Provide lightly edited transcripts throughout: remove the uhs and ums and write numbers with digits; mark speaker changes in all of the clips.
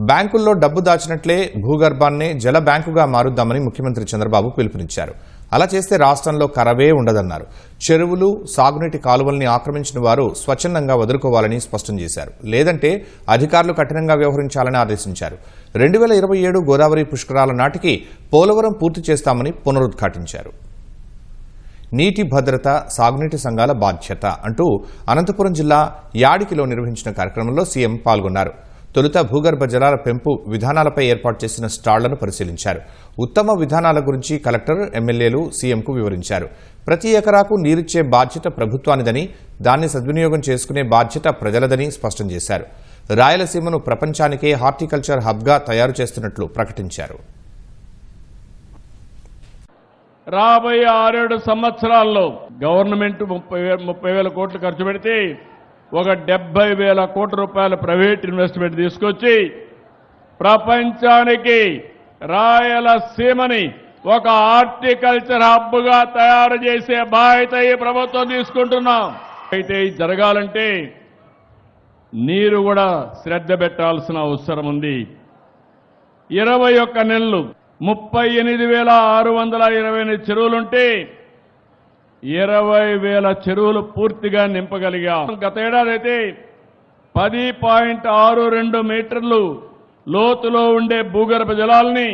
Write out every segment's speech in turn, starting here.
Speaker 1: బ్యాంకుల్లో డబ్బు దాచినట్లే భూగర్భాన్నే జల బ్యాంకుగా మారుద్దామని ముఖ్యమంత్రి చంద్రబాబు పిలుపునిచ్చారు. అలా చేస్తే రాష్ట్రంలో కరవే ఉండదన్నారు. చెరువులు, సాగునీటి కాలువల్ని ఆక్రమించిన వారు స్వచ్ఛందంగా వదులుకోవాలని స్పష్టం చేశారు. లేదంటే అధికారులు కఠినంగా వ్యవహరించాలని ఆదేశించారు. 2027 గోదావరి పుష్కరాల నాటికి పోలవరం పూర్తి చేస్తామని పునరుద్ఘాటించారు. నీటి భద్రత సాగునీటి సంఘాల బాధ్యత అంటూ అనంతపురం జిల్లా యాడికిలో నిర్వహించిన కార్యక్రమంలో సీఎం పాల్గొన్నారు. తొలుత భూగర్భ జలాల పెంపు విధానాలపై ఏర్పాటు చేసిన స్టాళ్లను పరిశీలించారు. ఉత్తమ విధానాల గురించి కలెక్టర్, ఎమ్మెల్యేలు సీఎంకు వివరించారు. ప్రతి ఎకరాకు నీరిచ్చే బాధ్యత ప్రభుత్వానిదని, దాన్ని సద్వినియోగం చేసుకునే బాధ్యత ప్రజలదని స్పష్టం చేశారు. రాయలసీమను ప్రపంచానికే హార్టికల్చర్ హబ్గా తయారు చేస్తున్నట్లు ప్రకటించారు.
Speaker 2: రాబోయే 6-7 సంవత్సరాల్లో గవర్నమెంట్ 30,000 కోట్లు ఖర్చు పెడితే ఒక 70,000 కోట్ల రూపాయల ప్రైవేట్ ఇన్వెస్ట్మెంట్ తీసుకొచ్చి ప్రపంచానికి రాయలసీమని ఒక హార్టికల్చర్ హబ్గా తయారు చేసే బాధ్యత ఈ ప్రభుత్వం తీసుకుంటున్నాం. అయితే ఇది జరగాలంటే నీరు కూడా శ్రద్ధ పెట్టాల్సిన అవసరం ఉంది. 21 నెలలు 38,628 చెరువులుంటే 20,000 చెరువులు పూర్తిగా నింపగలిగాం. గత ఏడాది అయితే 10.62 మీటర్లు లోతులో ఉండే భూగర్భ జలాల్ని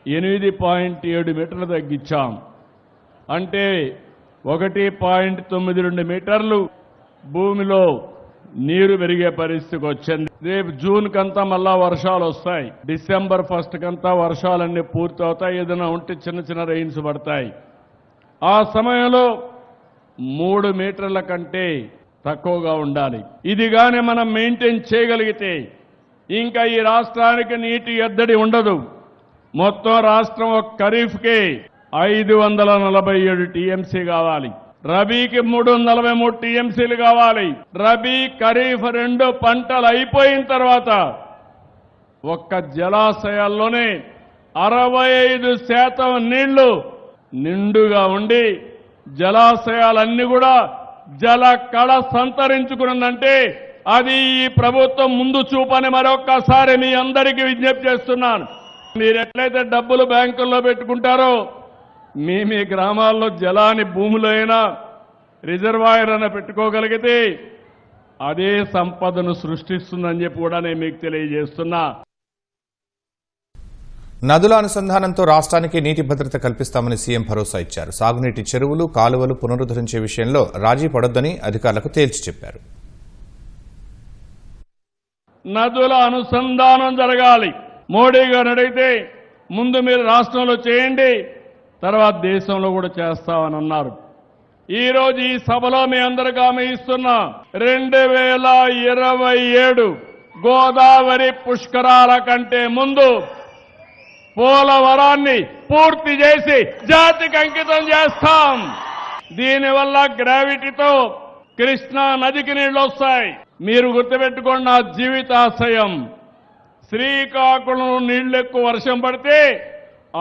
Speaker 2: 8.7 మీటర్లు తగ్గించాం. అంటే 1.92 మీటర్లు భూమిలో నీరు పెరిగే పరిస్థితికి వచ్చింది. రేపు జూన్ కంతా మళ్ళా వర్షాలు వస్తాయి. డిసెంబర్ 1 కంతా వర్షాలన్నీ పూర్తి అవుతాయి. ఏదైనా ఉంటే చిన్న చిన్న రెయిన్స్ పడతాయి. ఆ సమయంలో 3 మీటర్ల కంటే తక్కువగా ఉండాలి. ఇది గాని మనం మెయింటైన్ చేయగలిగితే ఇంకా ఈ రాష్ట్రానికి నీటి ఎద్దడి ఉండదు. మొత్తం రాష్ట్రం ఒక ఖరీఫ్కి 547 టీఎంసీ కావాలి. రబీకి 343 టీఎంసీలు కావాలి. రబీ, ఖరీఫ్ 2 పంటలు అయిపోయిన తర్వాత ఒక్క జలాశయాల్లోనే 65% నీళ్లు నిండుగా ఉండి జలాశయాలన్నీ కూడా జల కళ సంతరించుకున్నదంటే అది ఈ ప్రభుత్వం ముందు చూపని మరొక్కసారి మీ అందరికీ విజ్ఞప్తి చేస్తున్నాను. మీరు ఎట్లయితే డబ్బులు బ్యాంకుల్లో పెట్టుకుంటారో మీ గ్రామాల్లో జలాన్ని భూమిలో అయినా రిజర్వాయర్ అయినా పెట్టుకోగలిగితే అదే సంపదను సృష్టిస్తుందని చెప్పి కూడా నేను మీకు తెలియజేస్తున్నా.
Speaker 1: నదుల అనుసంధానంతో రాష్ట్రానికి నీటి భద్రత కల్పిస్తామని సీఎం భరోసా ఇచ్చారు. సాగునీటి చెరువులు, కాలువలు పునరుద్ధరించే విషయంలో రాజీ పడొద్దని అధికారులకు తేల్చి చెప్పారు.
Speaker 2: నదుల అనుసంధానం జరగాలి. మోడీ గారు అడిగితే ముందు మీరు రాష్ట్రంలో చేయండి, తర్వాత దేశంలో కూడా చేస్తామని అన్నారు. ఈ రోజు ఈ సభలో మీ అందరికీ హామీ ఇస్తున్నా, 2027 గోదావరి పుష్కరాల కంటే ముందు పోలవరాన్ని పూర్తి చేసి జాతికి అంకితం చేస్తాం. దీనివల్ల గ్రావిటీతో కృష్ణా నదికి నీళ్లు వస్తాయి. మీరు గుర్తుపెట్టుకోండి, నా జీవితాశయం శ్రీకాకుళం నీళ్లు ఎక్కువ వర్షం పడితే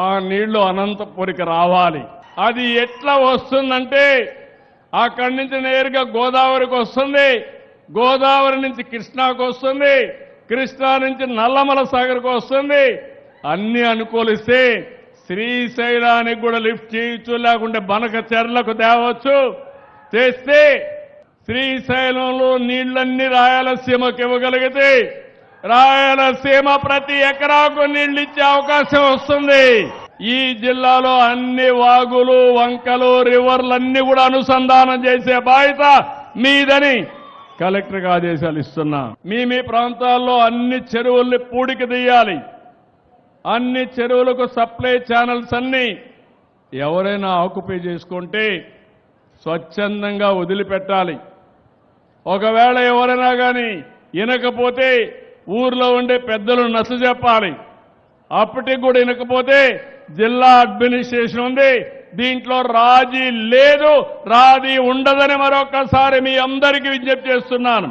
Speaker 2: ఆ నీళ్లు అనంతపురికి రావాలి. అది ఎట్లా వస్తుందంటే అక్కడి నుంచి నేరుగా గోదావరికి వస్తుంది, గోదావరి నుంచి కృష్ణాకు వస్తుంది, కృష్ణా నుంచి నల్లమల సాగర్కు వస్తుంది. అన్ని అనుకూలిస్తే శ్రీశైలానికి కూడా లిఫ్ట్ చేయొచ్చు, లేకుంటే బనక చెర్లకు తేవచ్చు. చేస్తే శ్రీశైలంలో నీళ్లన్నీ రాయలసీమకు ఇవ్వగలిగితే రాయలసీమ ప్రతి ఎకరాకు నీళ్లు ఇచ్చే అవకాశం వస్తుంది. ఈ జిల్లాలో అన్ని వాగులు, వంకలు, రివర్లన్నీ కూడా అనుసంధానం చేసే బాధ్యత మీదని కలెక్టర్కి ఆదేశాలు ఇస్తున్నా. మీ ప్రాంతాల్లో అన్ని చెరువుల్ని పూడికి తీయాలి. అన్ని చెరువులకు సప్లై ఛానల్స్ అన్ని ఎవరైనా ఆక్యుపై చేసుకుంటే స్వచ్ఛందంగా వదిలిపెట్టాలి. ఒకవేళ ఎవరైనా కానీ వినకపోతే ఊర్లో ఉండే పెద్దలు నచ్చ చెప్పాలి. అప్పటికి కూడా వినకపోతే జిల్లా అడ్మినిస్ట్రేషన్ ఉంది, దీంట్లో రాజీ లేదు, రాజీ ఉండదని మరొకసారి మీ అందరికీ విజ్ఞప్తి చేస్తున్నాను.